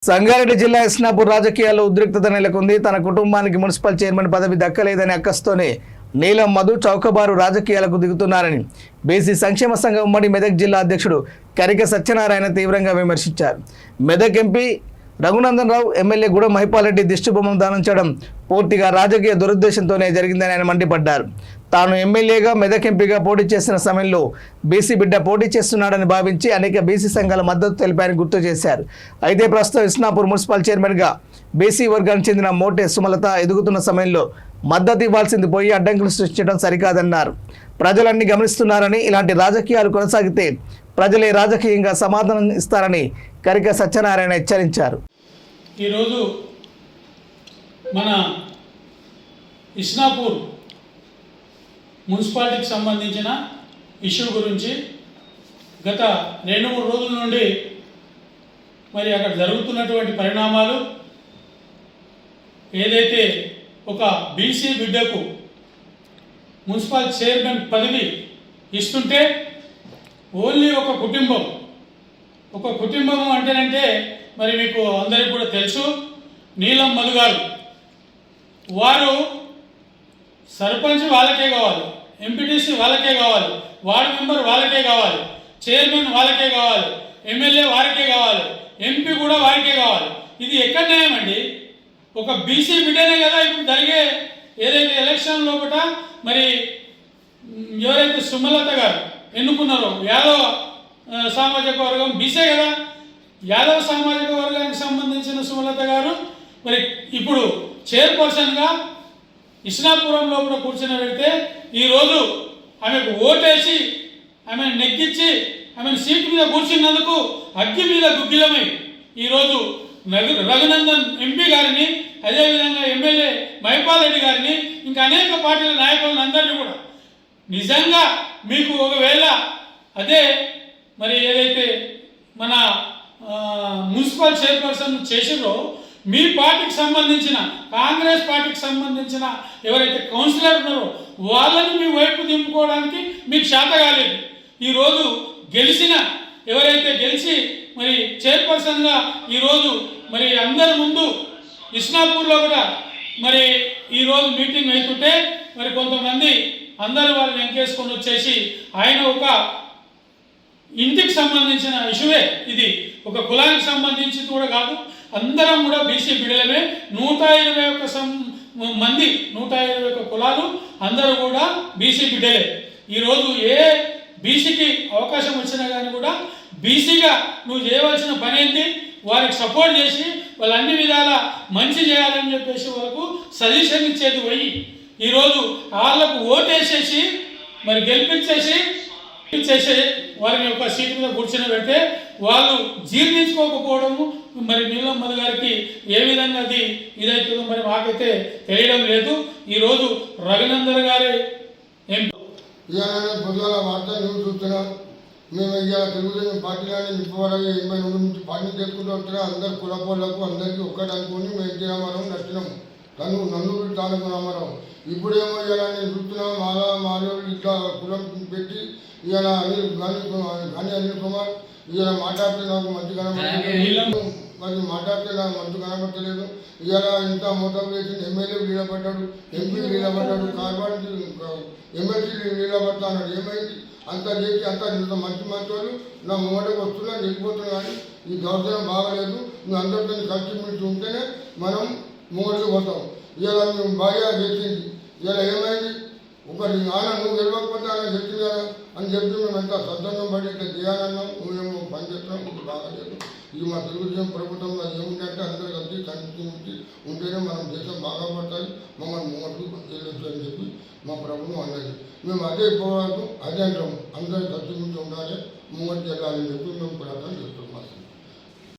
సంగారెడ్డి జిల్లా ఇస్నాపూర్ రాజకీయాల్లో ఉద్రిక్తత నెలకొంది. తన కుటుంబానికి మున్సిపల్ చైర్మన్ పదవి దక్కలేదని అక్కస్తోనే నీలం మధు చౌకబారు రాజకీయాలకు దిగుతున్నారని బీసీ సంక్షేమ సంఘం ఉమ్మడి మెదక్ జిల్లా అధ్యక్షుడు కరిక సత్యనారాయణ తీవ్రంగా విమర్శించారు. మెదక్ ఎంపీ రఘునందన్ రావు ఎమ్మెల్యే గూడ మహిపాల్ రెడ్డి దిష్టిబొమ్మను దానం పూర్తిగా రాజకీయ దురుద్దేశంతోనే జరిగిందని ఆయన మండిపడ్డారు. తాను ఎమ్మెల్యేగా మెదక్ ఎంపీగా పోటీ చేసిన సమయంలో బీసీ బిడ్డ పోటీ చేస్తున్నాడని భావించి అనేక బీసీ సంఘాల మద్దతు తెలిపారని గుర్తు చేశారు. అయితే ప్రస్తుతం ఇస్నాపూర్ మున్సిపల్ చైర్మన్గా బీసీ వర్గానికి చెందిన మోటే సుమలత ఎదుగుతున్న సమయంలో మద్దతు ఇవ్వాల్సింది పోయి అడ్డంకులు సృష్టించడం సరికాదన్నారు. ప్రజలన్నీ గమనిస్తున్నారని, ఇలాంటి రాజకీయాలు కొనసాగితే ప్రజలే రాజకీయంగా సమాధానం ఇస్తారని కరిక సత్యనారాయణ హెచ్చరించారు. ఈరోజు మన ఇస్నాపూర్ మున్సిపాలిటీకి సంబంధించిన ఇష్యూ గురించి గత 2-3 రోజుల నుండి మరి అక్కడ జరుగుతున్నటువంటి పరిణామాలు, ఏదైతే ఒక బీసీ బిడ్డకు మున్సిపల్ చైర్మన్ పదవి ఇస్తుంటే ఓన్లీ ఒక కుటుంబం అంటేనంటే మరి మీకు అందరికీ కూడా తెలుసు, నీలం మధు గారు. వారు సర్పంచ్ వాళ్ళకే కావాలి, ఎంపీటీసీ వాళ్ళకే కావాలి, వార్డు మెంబర్ వాళ్ళకే కావాలి, చైర్మన్ వాళ్ళకే కావాలి, ఎమ్మెల్యే వారికే కావాలి, ఎంపీ కూడా వారికే కావాలి. ఇది ఎక్కడ న్యాయం అండి? ఒక బీసీ బిడ్డనే కదా ఇప్పుడు జరిగే ఏదైతే ఎలక్షన్ లోపల మరి ఎవరైతే సుమలత గారు ఎన్నుకున్నారో యాదవ సామాజిక వర్గం బీసీ కదా, యాదవ సామాజిక వర్గానికి సంబంధించిన సుమలత గారు మరి ఇప్పుడు చైర్పర్సన్గా ఇస్నాపురం లోపల కూర్చుని పెడితే ఈరోజు ఆమెకు ఓటేసి ఆమెను నెగ్గించి ఆమెను సీటు మీద కూర్చున్నందుకు అగ్గి మీద గుగ్గిలమై ఈరోజు రఘునందన్ ఎంపీ గారిని, అదేవిధంగా ఎమ్మెల్యే మహిపాల్ రెడ్డి గారిని, ఇంకా అనేక పార్టీల నాయకులను అందరినీ కూడా నిజంగా మీకు ఒకవేళ అదే మరి ఏదైతే మన మున్సిపల్ చైర్పర్సన్ చేసిరో మీ పార్టీకి సంబంధించిన కాంగ్రెస్ పార్టీకి సంబంధించిన ఎవరైతే కౌన్సిలర్ ఉన్నారో వాళ్ళని మీ వైపు దింపుకోవడానికి మీకు చేత కాలేదు. ఈరోజు ఎవరైతే గెలిచి మరి చైర్పర్సన్గా ఈరోజు మరి అందరి ముందు ఇస్నాపూర్లో కూడా మరి ఈరోజు మీటింగ్ అవుతుంటే మరి కొంతమంది అందరూ వాళ్ళని వెంకేసుకొని వచ్చేసి ఆయన ఒక ఇంటికి సంబంధించిన ఇష్యూవే, ఇది ఒక కులానికి సంబంధించి కూడా కాదు, అందరం కూడా బీసీ బిడ్డలమే. 121 మంది 121 కులాలు అందరూ కూడా బీసీ బిడ్డలే. ఈరోజు ఏ బీసీకి అవకాశం వచ్చినా కానీ కూడా బీసీగా నువ్వు చేయవలసిన పని ఏంటి, వారికి సపోర్ట్ చేసి వాళ్ళు అన్ని విధాల మంచి చేయాలని చెప్పేసి వాళ్ళకు సజెషన్ ఇచ్చేది పోయి ఈరోజు వాళ్ళకు ఓటేసేసి మరి గెలిపించేసి వారిని ఒక సీటు మీద కూర్చొని పెడితే వాళ్ళు జీర్ణించుకోకపోవడము మరి నీలం మధు గారికి ఏ విధంగా అది ఇదవుతుందో మరి మాకైతే తెలియడం లేదు. ఈరోజు రఘునందన్ గారే పొద్దుగాల వార్త న్యూస్ చూస్తున్నాం. మేము ఇవాళ తెలుగుదేశం పార్టీలోనే ఇప్పటివరకు 80 నుంచి పార్టీ చేసుకుంటూ వస్తున్నాం. అందరు కులపోళ్లకు అందరికీ ఒక్కటి అనుకుని మేము ఎన్టీ రామారావు నచ్చినాము, నన్ను తాలూకు రామారావు. ఇప్పుడేమో ఇలా నేను చూస్తున్నాం మాలో ఇట్లా కులం పెట్టి ఇవాళ అనిల్ కుమార్ ఇవాళ మాట్లాడితే నాకు మంచి కనబడలేదు, మరి మాట్లాడితే నాకు మంచి కనబడతలేదు. ఇవాళ ఇంత మొత్తం వేసి ఎమ్మెల్యే నిలబడ్డాడు, ఎంపీ నిలబడ్డాడు, కార్పొరేట్ ఎమ్మెల్సీ నిలబడతా అన్నాడు. ఏమైంది? అంత చేసి అంతా మంచి వాళ్ళు నా ముంగటకు వస్తున్నా వెళ్ళిపోతున్నా, కానీ ఈ దౌర్జన్యం బాగలేదు. నువ్వు అందరితో కలిసి ఉంటేనే మనం ముంగడికి పోతాం. ఇలా మేము బాగా చేసింది. ఇలా ఏమైంది? ఒకటి నువ్వు గెలవకపోతే ఆయన చెప్పింది కదా అని చెప్పి మేము ఎంత సద్దన్నం పడి ఇట్లా చేయాలన్నాం. నువ్వేమో పని చేస్తున్నాం, ఇది బాగాలేదు. ఇది మా తెలుగుదేశం ప్రభుత్వంలో ఏముందంటే అందరూ కలిసి కలిసి ఉంటేనే మనం దేశం బాగా పడుతుంది, మమ్మల్ని ముంగట్టుకు వెళ్ళొచ్చు అని చెప్పి మా ప్రభుత్వం అన్నది. మేము అదే పోరాటం అదే అంటాం, అందరూ కలిసి ఉండాలి, ముంగట్టుకు వెళ్ళాలని చెప్పి మేము ప్రార్థన చేస్తాం.